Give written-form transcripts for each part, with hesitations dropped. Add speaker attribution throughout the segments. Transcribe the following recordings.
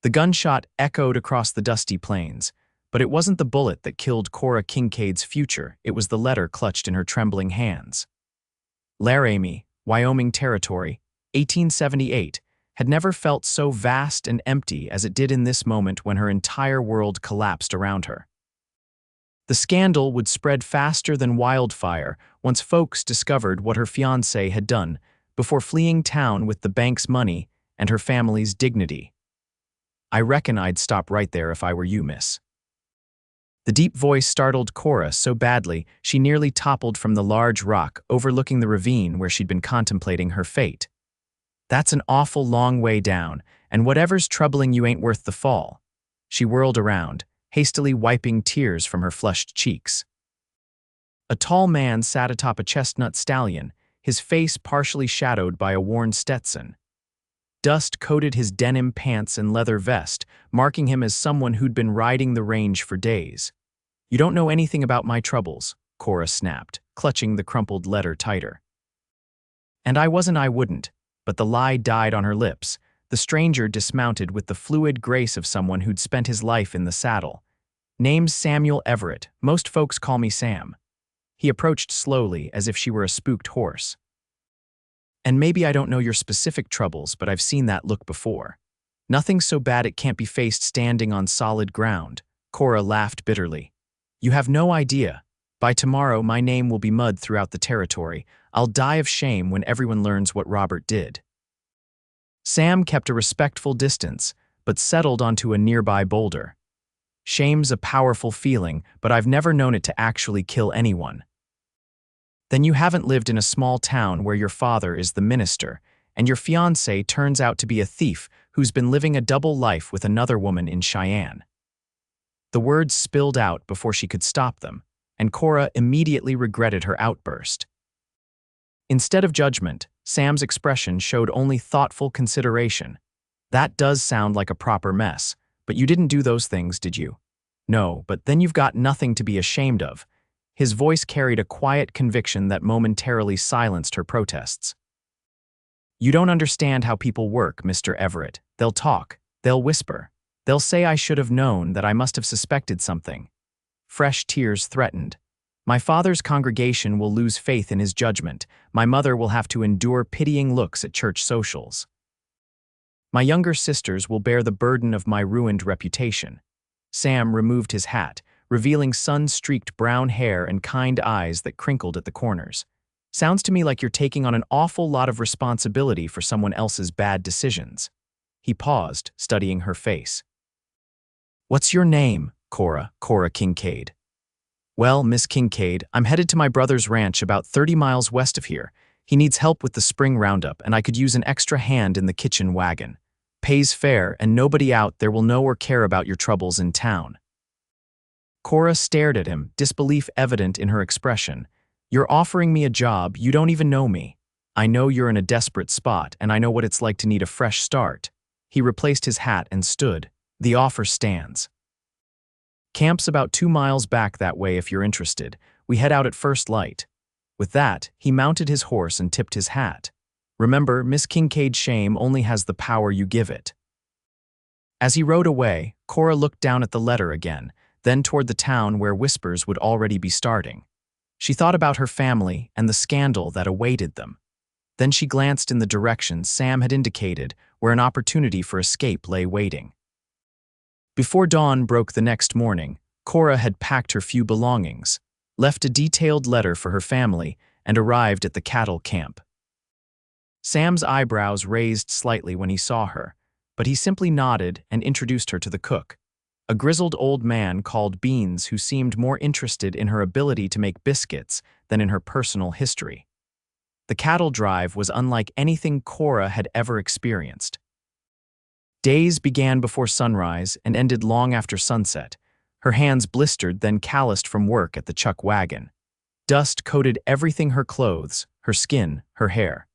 Speaker 1: The gunshot echoed across the dusty plains, but it wasn't the bullet that killed Cora Kincaid's future, it was the letter clutched in her trembling hands. Laramie, Wyoming Territory, 1878, had never felt so vast and empty as it did in this moment when her entire world collapsed around her. The scandal would spread faster than wildfire once folks discovered what her fiancé had done before fleeing town with the bank's money and her family's dignity. "I reckon I'd stop right there if I were you, miss." The deep voice startled Cora so badly she nearly toppled from the large rock overlooking the ravine where she'd been contemplating her fate. "That's an awful long way down, and whatever's troubling you ain't worth the fall." She whirled around, hastily wiping tears from her flushed cheeks. A tall man sat atop a chestnut stallion, his face partially shadowed by a worn Stetson. Dust coated his denim pants and leather vest, marking him as someone who'd been riding the range for days. "You don't know anything about my troubles," Cora snapped, clutching the crumpled letter tighter. "And I wouldn't," but the lie died on her lips. The stranger dismounted with the fluid grace of someone who'd spent his life in the saddle. "Name's Samuel Everett. Most folks call me Sam." He approached slowly, as if she were a spooked horse. "And maybe I don't know your specific troubles, but I've seen that look before. Nothing so bad it can't be faced standing on solid ground." Cora laughed bitterly. "You have no idea. By tomorrow, my name will be mud throughout the territory. I'll die of shame when everyone learns what Robert did." Sam kept a respectful distance, but settled onto a nearby boulder. "Shame's a powerful feeling, but I've never known it to actually kill anyone." "Then you haven't lived in a small town where your father is the minister, and your fiancé turns out to be a thief who's been living a double life with another woman in Cheyenne." The words spilled out before she could stop them, and Cora immediately regretted her outburst. Instead of judgment, Sam's expression showed only thoughtful consideration. "That does sound like a proper mess, but you didn't do those things, did you?" "No, but then you've got nothing to be ashamed of." His voice carried a quiet conviction that momentarily silenced her protests. "You don't understand how people work, Mr. Everett. They'll talk, they'll whisper, they'll say I should have known, that I must have suspected something." Fresh tears threatened. "My father's congregation will lose faith in his judgment. My mother will have to endure pitying looks at church socials. My younger sisters will bear the burden of my ruined reputation." Sam removed his hat, revealing sun-streaked brown hair and kind eyes that crinkled at the corners. "Sounds to me like you're taking on an awful lot of responsibility for someone else's bad decisions." He paused, studying her face. "What's your name?" Cora Kincaid." "Well, Miss Kincaid, I'm headed to my brother's ranch about 30 miles west of here. He needs help with the spring roundup, and I could use an extra hand in the kitchen wagon. Pays fair, and nobody out there will know or care about your troubles in town." Cora stared at him, disbelief evident in her expression. "You're offering me a job, you don't even know me. I know you're in a desperate spot, and I know what it's like to need a fresh start." He replaced his hat and stood. "The offer stands. Camp's about 2 miles back that way if you're interested. We head out at first light." With that, he mounted his horse and tipped his hat. "Remember, Miss Kincaid's shame only has the power you give it." As he rode away, Cora looked down at the letter again, then toward the town where whispers would already be starting. She thought about her family and the scandal that awaited them. Then she glanced in the direction Sam had indicated, where an opportunity for escape lay waiting. Before dawn broke the next morning, Cora had packed her few belongings, left a detailed letter for her family, and arrived at the cattle camp. Sam's eyebrows raised slightly when he saw her, but he simply nodded and introduced her to the cook, a grizzled old man called Beans who seemed more interested in her ability to make biscuits than in her personal history. The cattle drive was unlike anything Cora had ever experienced. Days began before sunrise and ended long after sunset. Her hands blistered, then calloused from work at the chuck wagon. Dust coated everything: her clothes, her skin, her hair.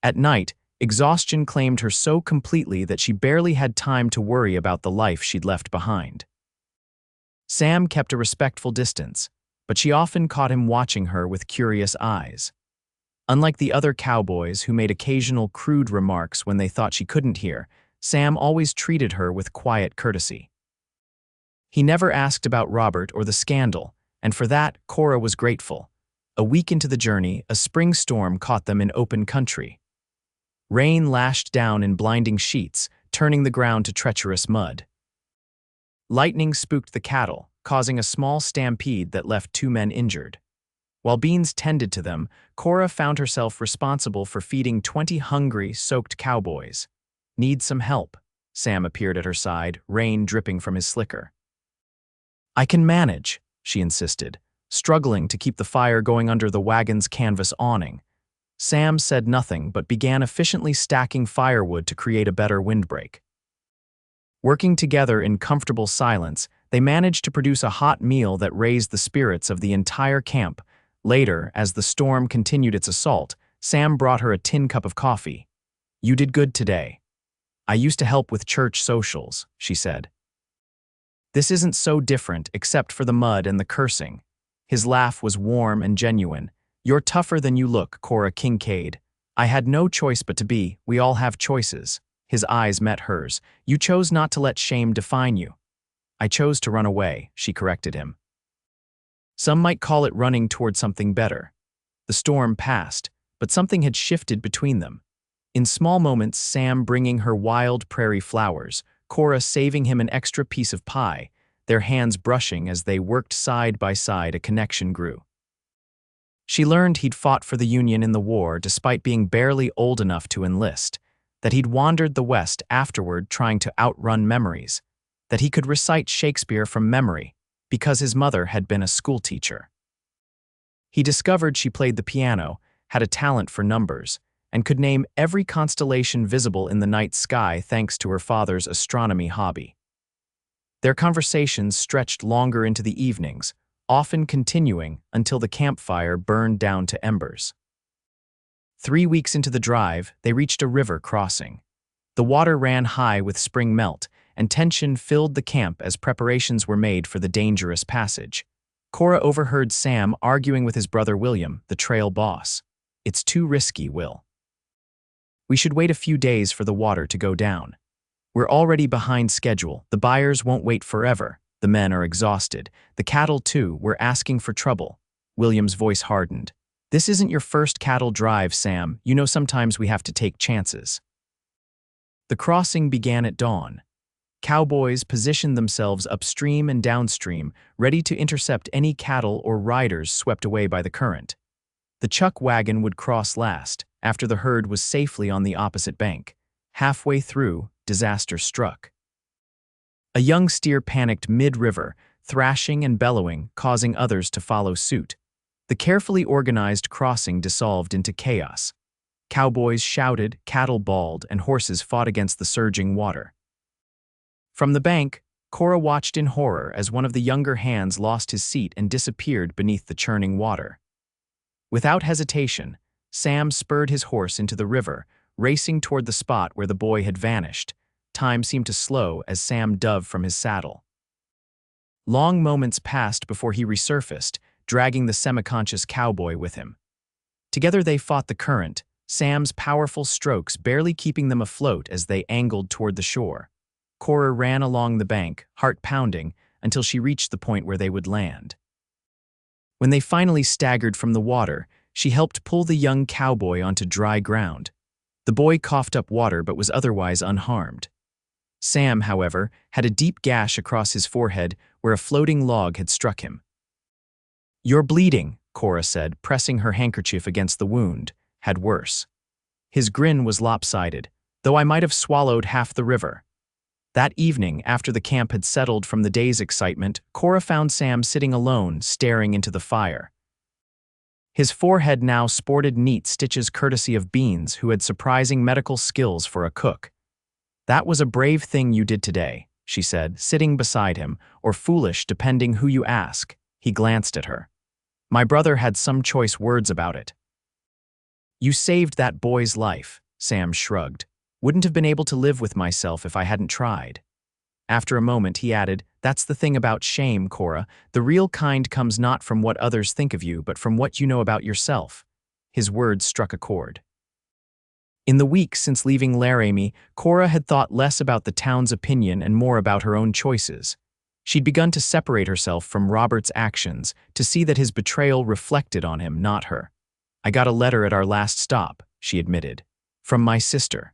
Speaker 1: At night, exhaustion claimed her so completely that she barely had time to worry about the life she'd left behind. Sam kept a respectful distance, but she often caught him watching her with curious eyes. Unlike the other cowboys who made occasional crude remarks when they thought she couldn't hear, Sam always treated her with quiet courtesy. He never asked about Robert or the scandal, and for that, Cora was grateful. A week into the journey, a spring storm caught them in open country. Rain lashed down in blinding sheets, turning the ground to treacherous mud. Lightning spooked the cattle, causing a small stampede that left 2 men injured. While Beans tended to them, Cora found herself responsible for feeding 20 hungry, soaked cowboys. "Need some help?" Sam appeared at her side, rain dripping from his slicker. "I can manage," she insisted, struggling to keep the fire going under the wagon's canvas awning. Sam said nothing but began efficiently stacking firewood to create a better windbreak. Working together in comfortable silence, they managed to produce a hot meal that raised the spirits of the entire camp. Later, as the storm continued its assault, Sam brought her a tin cup of coffee. "You did good today. I used to help with church socials," she said. "This isn't so different except for the mud and the cursing." His laugh was warm and genuine. "You're tougher than you look, Cora Kincaid. I had no choice but to be. We all have choices." His eyes met hers. "You chose not to let shame define you." "I chose to run away," she corrected him. "Some might call it running toward something better." The storm passed, but something had shifted between them. In small moments, Sam bringing her wild prairie flowers, Cora saving him an extra piece of pie, their hands brushing as they worked side by side, a connection grew. She learned he'd fought for the Union in the war despite being barely old enough to enlist, that he'd wandered the West afterward trying to outrun memories, that he could recite Shakespeare from memory because his mother had been a schoolteacher. He discovered she played the piano, had a talent for numbers, and could name every constellation visible in the night sky thanks to her father's astronomy hobby. Their conversations stretched longer into the evenings, often continuing until the campfire burned down to embers. 3 weeks into the drive, they reached a river crossing. The water ran high with spring melt, and tension filled the camp as preparations were made for the dangerous passage. Cora overheard Sam arguing with his brother William, the trail boss. "It's too risky, Will. We should wait a few days for the water to go down. We're already behind schedule. The buyers won't wait forever. The men are exhausted. The cattle, too, we're asking for trouble." William's voice hardened. "This isn't your first cattle drive, Sam. You know sometimes we have to take chances." The crossing began at dawn. Cowboys positioned themselves upstream and downstream, ready to intercept any cattle or riders swept away by the current. The chuck wagon would cross last, after the herd was safely on the opposite bank. Halfway through, disaster struck. A young steer panicked mid-river, thrashing and bellowing, causing others to follow suit. The carefully organized crossing dissolved into chaos. Cowboys shouted, cattle bawled, and horses fought against the surging water. From the bank, Cora watched in horror as one of the younger hands lost his seat and disappeared beneath the churning water. Without hesitation, Sam spurred his horse into the river, racing toward the spot where the boy had vanished. Time seemed to slow as Sam dove from his saddle. Long moments passed before he resurfaced, dragging the semi-conscious cowboy with him. Together they fought the current, Sam's powerful strokes barely keeping them afloat as they angled toward the shore. Cora ran along the bank, heart pounding, until she reached the point where they would land. When they finally staggered from the water, she helped pull the young cowboy onto dry ground. The boy coughed up water but was otherwise unharmed. Sam, however, had a deep gash across his forehead where a floating log had struck him. "You're bleeding," Cora said, pressing her handkerchief against the wound. "Had worse." His grin was lopsided, "Though I might have swallowed half the river." That evening, after the camp had settled from the day's excitement, Cora found Sam sitting alone, staring into the fire. His forehead now sported neat stitches courtesy of Beans, who had surprising medical skills for a cook. "That was a brave thing you did today," she said, sitting beside him, "or foolish depending who you ask." He glanced at her. "My brother had some choice words about it." "You saved that boy's life," Sam shrugged. "Wouldn't have been able to live with myself if I hadn't tried." After a moment, he added, "That's the thing about shame, Cora. The real kind comes not from what others think of you, but from what you know about yourself." His words struck a chord. In the weeks since leaving Laramie, Cora had thought less about the town's opinion and more about her own choices. She'd begun to separate herself from Robert's actions, to see that his betrayal reflected on him, not her. "I got a letter at our last stop," she admitted. "From my sister."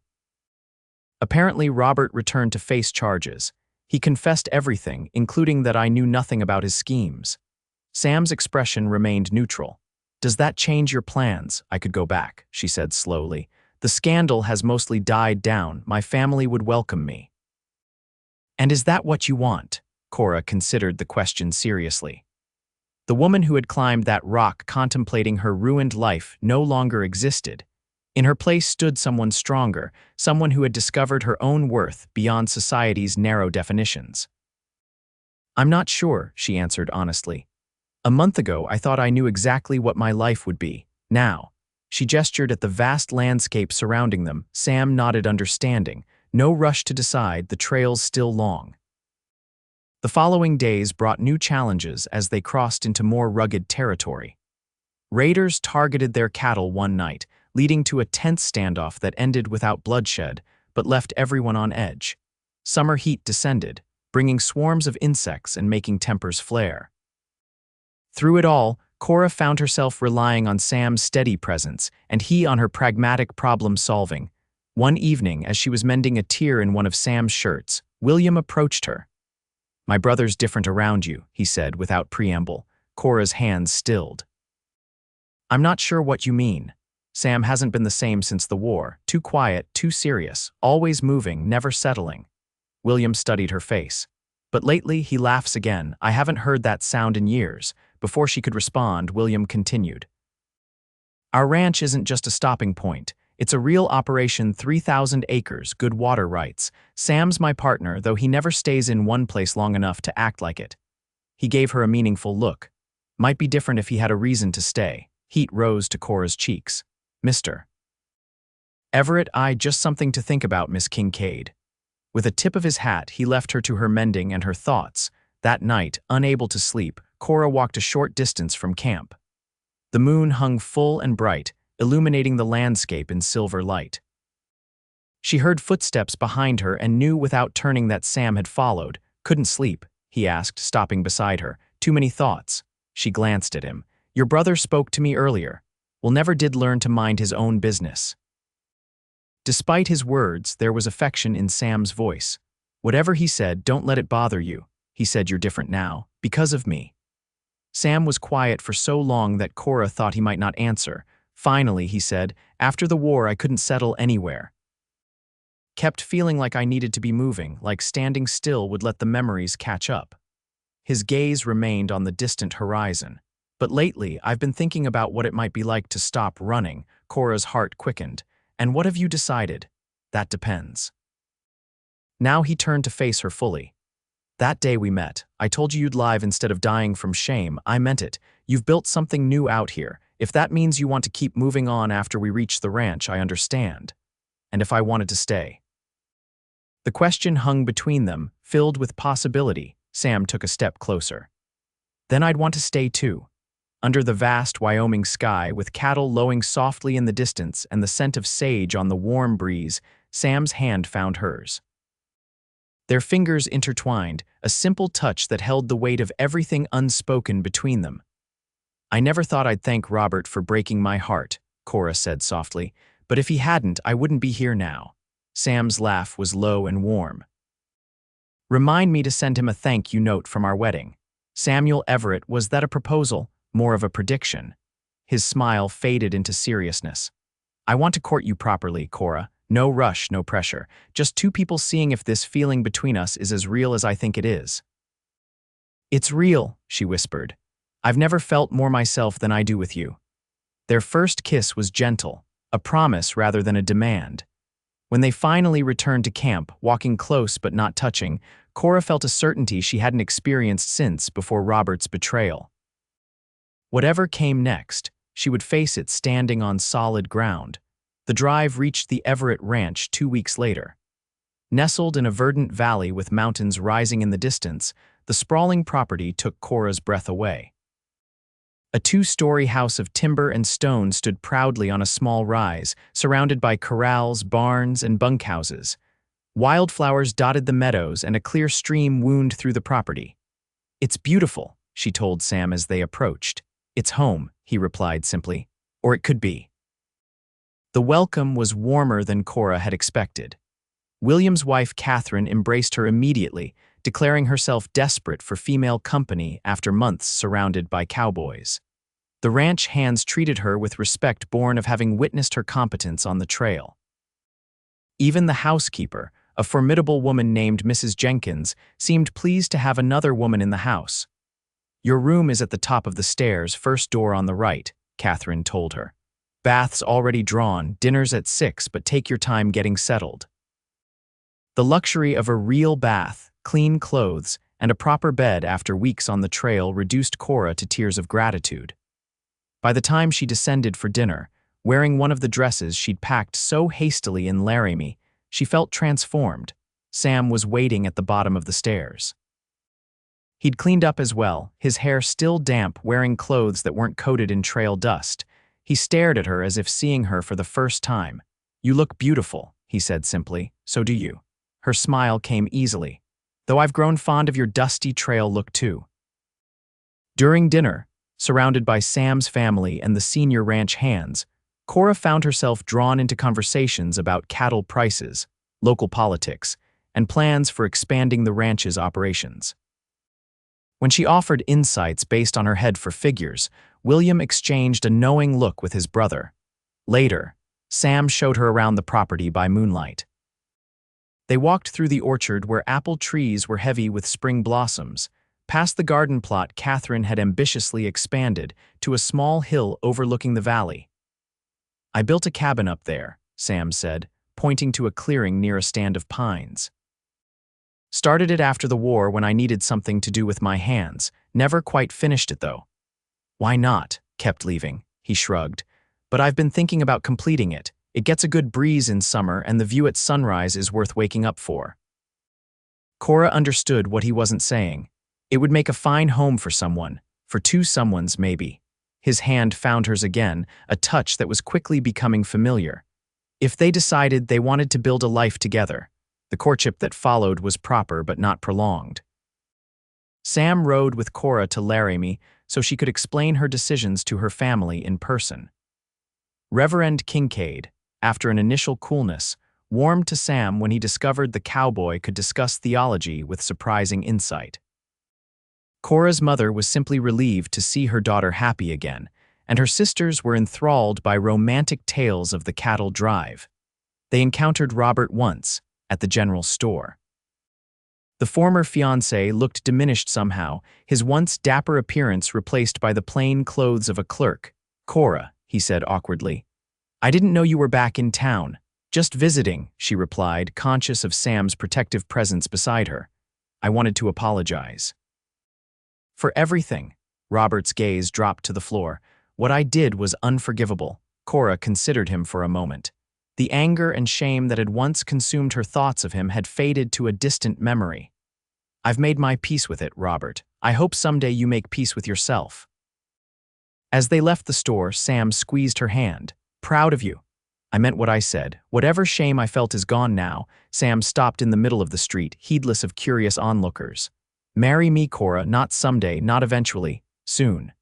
Speaker 1: Apparently, Robert returned to face charges. He confessed everything, including that I knew nothing about his schemes. Sam's expression remained neutral. "Does that change your plans? I could go back," she said slowly. "The scandal has mostly died down. My family would welcome me." "And is that what you want?" Cora considered the question seriously. The woman who had climbed that rock contemplating her ruined life no longer existed. In her place stood someone stronger, someone who had discovered her own worth beyond society's narrow definitions. "I'm not sure," she answered honestly. "A month ago, I thought I knew exactly what my life would be. Now," she gestured at the vast landscape surrounding them. Sam nodded understanding. No rush to decide, the trail's still long. The following days brought new challenges as they crossed into more rugged territory. Raiders targeted their cattle one night, leading to a tense standoff that ended without bloodshed, but left everyone on edge. Summer heat descended, bringing swarms of insects and making tempers flare. Through it all, Cora found herself relying on Sam's steady presence, and he on her pragmatic problem-solving. One evening, as she was mending a tear in one of Sam's shirts, William approached her. "My brother's different around you," he said without preamble. Cora's hands stilled. "I'm not sure what you mean. Sam hasn't been the same since the war. Too quiet, too serious, always moving, never settling." William studied her face. "But lately, he laughs again. I haven't heard that sound in years." Before she could respond, William continued. "Our ranch isn't just a stopping point. It's a real operation, 3,000 acres, good water rights. Sam's my partner, though he never stays in one place long enough to act like it." He gave her a meaningful look. Might be different if he had a reason to stay. Heat rose to Cora's cheeks. "Mr. Everett, just something to think about, Miss Kincaid." With a tip of his hat, he left her to her mending and her thoughts. That night, unable to sleep, Cora walked a short distance from camp. The moon hung full and bright, illuminating the landscape in silver light. She heard footsteps behind her and knew without turning that Sam had followed. "Couldn't sleep?" he asked, stopping beside her. "Too many thoughts." She glanced at him. "Your brother spoke to me earlier. Well, never did learn to mind his own business." Despite his words, there was affection in Sam's voice. "Whatever he said, don't let it bother you. He said you're different now, because of me." Sam was quiet for so long that Cora thought he might not answer. Finally, he said, "After the war, I couldn't settle anywhere. Kept feeling like I needed to be moving, like standing still would let the memories catch up." His gaze remained on the distant horizon. "But lately, I've been thinking about what it might be like to stop running." Cora's heart quickened. "And what have you decided?" "That depends." Now he turned to face her fully. "That day we met, I told you you'd live instead of dying from shame. I meant it. You've built something new out here. If that means you want to keep moving on after we reach the ranch, I understand. And if I wanted to stay?" The question hung between them, filled with possibility. Sam took a step closer. "Then I'd want to stay too." Under the vast Wyoming sky, with cattle lowing softly in the distance and the scent of sage on the warm breeze, Sam's hand found hers. Their fingers intertwined, a simple touch that held the weight of everything unspoken between them. "I never thought I'd thank Robert for breaking my heart," Cora said softly, "but if he hadn't, I wouldn't be here now." Sam's laugh was low and warm. "Remind me to send him a thank you note from our wedding." Samuel Everett, was that a proposal? More of a prediction. His smile faded into seriousness. "I want to court you properly, Cora. No rush, no pressure. Just two people seeing if this feeling between us is as real as I think it is." "It's real," she whispered. "I've never felt more myself than I do with you." Their first kiss was gentle, a promise rather than a demand. When they finally returned to camp, walking close but not touching, Cora felt a certainty she hadn't experienced since before Robert's betrayal. Whatever came next, she would face it standing on solid ground. The drive reached the Everett Ranch 2 weeks later. Nestled in a verdant valley with mountains rising in the distance, the sprawling property took Cora's breath away. A two-story house of timber and stone stood proudly on a small rise, surrounded by corrals, barns, and bunkhouses. Wildflowers dotted the meadows and a clear stream wound through the property. "It's beautiful," she told Sam as they approached. "It's home," he replied simply. "Or it could be." The welcome was warmer than Cora had expected. William's wife, Catherine, embraced her immediately, declaring herself desperate for female company after months surrounded by cowboys. The ranch hands treated her with respect born of having witnessed her competence on the trail. Even the housekeeper, a formidable woman named Mrs. Jenkins, seemed pleased to have another woman in the house. "Your room is at the top of the stairs, first door on the right," Catherine told her. "Baths already drawn, dinner's at 6, but take your time getting settled." The luxury of a real bath, clean clothes, and a proper bed after weeks on the trail reduced Cora to tears of gratitude. By the time she descended for dinner, wearing one of the dresses she'd packed so hastily in Laramie, she felt transformed. Sam was waiting at the bottom of the stairs. He'd cleaned up as well, his hair still damp, wearing clothes that weren't coated in trail dust. He stared at her as if seeing her for the first time. "You look beautiful," he said simply. "So do you." Her smile came easily. "Though I've grown fond of your dusty trail look too." During dinner, surrounded by Sam's family and the senior ranch hands, Cora found herself drawn into conversations about cattle prices, local politics, and plans for expanding the ranch's operations. When she offered insights based on her head for figures, William exchanged a knowing look with his brother. Later, Sam showed her around the property by moonlight. They walked through the orchard where apple trees were heavy with spring blossoms, past the garden plot Catherine had ambitiously expanded to a small hill overlooking the valley. "I built a cabin up there," Sam said, pointing to a clearing near a stand of pines. "Started it after the war when I needed something to do with my hands. Never quite finished it though." "Why not?" "Kept leaving," he shrugged. "But I've been thinking about completing it. It gets a good breeze in summer and the view at sunrise is worth waking up for." Cora understood what he wasn't saying. It would make a fine home for someone, for two someones maybe. His hand found hers again, a touch that was quickly becoming familiar. If they decided they wanted to build a life together, the courtship that followed was proper but not prolonged. Sam rode with Cora to Laramie so she could explain her decisions to her family in person. Reverend Kincaid, after an initial coolness, warmed to Sam when he discovered the cowboy could discuss theology with surprising insight. Cora's mother was simply relieved to see her daughter happy again, and her sisters were enthralled by romantic tales of the cattle drive. They encountered Robert once, at the general store. The former fiancé looked diminished somehow, his once dapper appearance replaced by the plain clothes of a clerk. "Cora," he said awkwardly. "I didn't know you were back in town." "Just visiting," she replied, conscious of Sam's protective presence beside her. "I wanted to apologize." "For everything." Robert's gaze dropped to the floor. "What I did was unforgivable." Cora considered him for a moment. The anger and shame that had once consumed her thoughts of him had faded to a distant memory. "I've made my peace with it, Robert. I hope someday you make peace with yourself." As they left the store, Sam squeezed her hand. "Proud of you." "I meant what I said. Whatever shame I felt is gone now." Sam stopped in the middle of the street, heedless of curious onlookers. "Marry me, Cora, not someday, not eventually. Soon."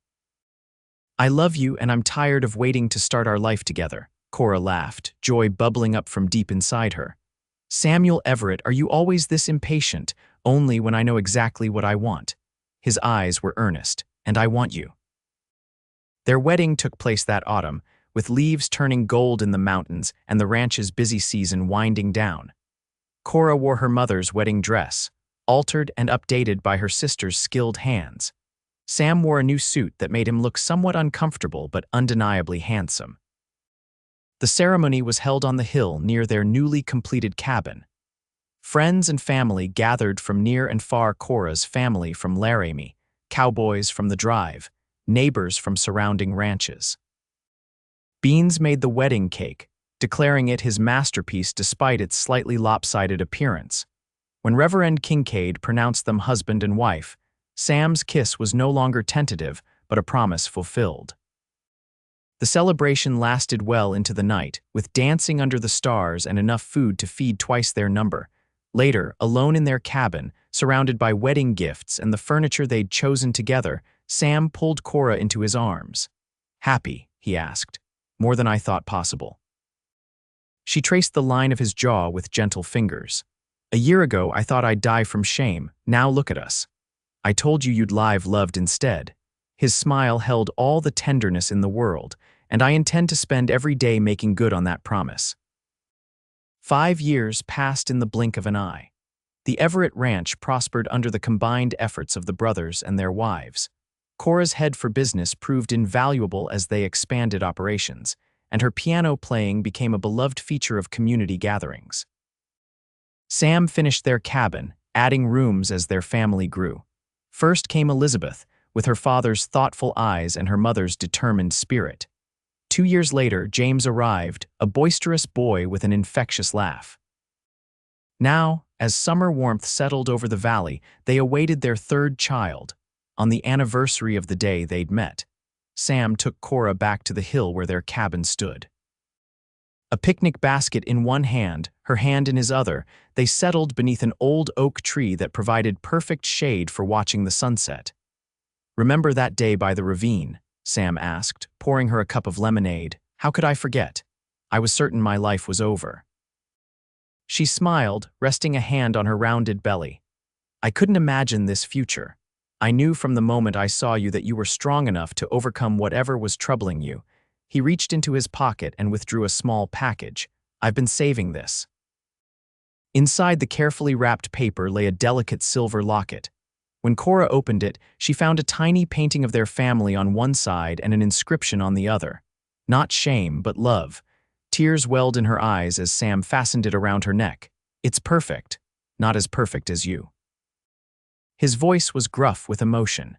Speaker 1: "I love you and I'm tired of waiting to start our life together." Cora laughed, joy bubbling up from deep inside her. "Samuel Everett, are you always this impatient? Only when I know exactly what I want." His eyes were earnest. "And I want you." Their wedding took place that autumn, with leaves turning gold in the mountains and the ranch's busy season winding down. Cora wore her mother's wedding dress, altered and updated by her sister's skilled hands. Sam wore a new suit that made him look somewhat uncomfortable but undeniably handsome. The ceremony was held on the hill near their newly completed cabin. Friends and family gathered from near and far. Cora's family from Laramie, cowboys from the drive, neighbors from surrounding ranches. Beans made the wedding cake, declaring it his masterpiece despite its slightly lopsided appearance. When Reverend Kincaid pronounced them husband and wife, Sam's kiss was no longer tentative, but a promise fulfilled. The celebration lasted well into the night, with dancing under the stars and enough food to feed twice their number. Later, alone in their cabin, surrounded by wedding gifts and the furniture they'd chosen together, Sam pulled Cora into his arms. "Happy?" he asked. "More than I thought possible." She traced the line of his jaw with gentle fingers. "A year ago, I thought I'd die from shame. Now look at us. I told you you'd live loved instead." His smile held all the tenderness in the world, and I intend to spend every day making good on that promise. 5 years passed in the blink of an eye. The Everett Ranch prospered under the combined efforts of the brothers and their wives. Cora's head for business proved invaluable as they expanded operations, and her piano playing became a beloved feature of community gatherings. Sam finished their cabin, adding rooms as their family grew. First came Elizabeth, with her father's thoughtful eyes and her mother's determined spirit. 2 years later, James arrived, a boisterous boy with an infectious laugh. Now, as summer warmth settled over the valley, they awaited their third child. On the anniversary of the day they'd met, Sam took Cora back to the hill where their cabin stood. A picnic basket in one hand, her hand in his other, they settled beneath an old oak tree that provided perfect shade for watching the sunset. "Remember that day by the ravine?" Sam asked, pouring her a cup of lemonade. "How could I forget? I was certain my life was over." She smiled, resting a hand on her rounded belly. "I couldn't imagine this future. I knew from the moment I saw you that you were strong enough to overcome whatever was troubling you." He reached into his pocket and withdrew a small package. "I've been saving this." Inside the carefully wrapped paper lay a delicate silver locket. When Cora opened it, she found a tiny painting of their family on one side and an inscription on the other. Not shame, but love. Tears welled in her eyes as Sam fastened it around her neck. "It's perfect. Not as perfect as you." His voice was gruff with emotion.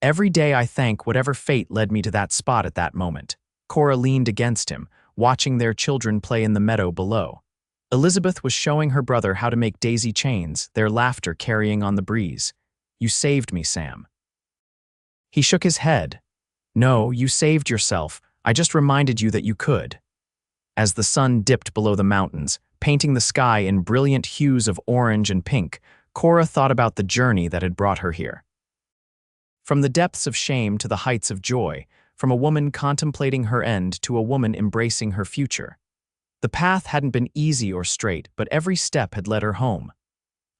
Speaker 1: "Every day I thank whatever fate led me to that spot at that moment." Cora leaned against him, watching their children play in the meadow below. Elizabeth was showing her brother how to make daisy chains, their laughter carrying on the breeze. "You saved me, Sam." He shook his head. "No, you saved yourself. I just reminded you that you could." As the sun dipped below the mountains, painting the sky in brilliant hues of orange and pink, Cora thought about the journey that had brought her here. From the depths of shame to the heights of joy, from a woman contemplating her end to a woman embracing her future. The path hadn't been easy or straight, but every step had led her home.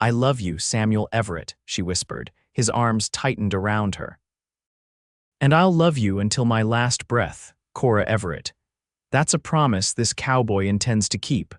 Speaker 1: "I love you, Samuel Everett," she whispered, his arms tightened around her. "And I'll love you until my last breath, Cora Everett." That's a promise this cowboy intends to keep.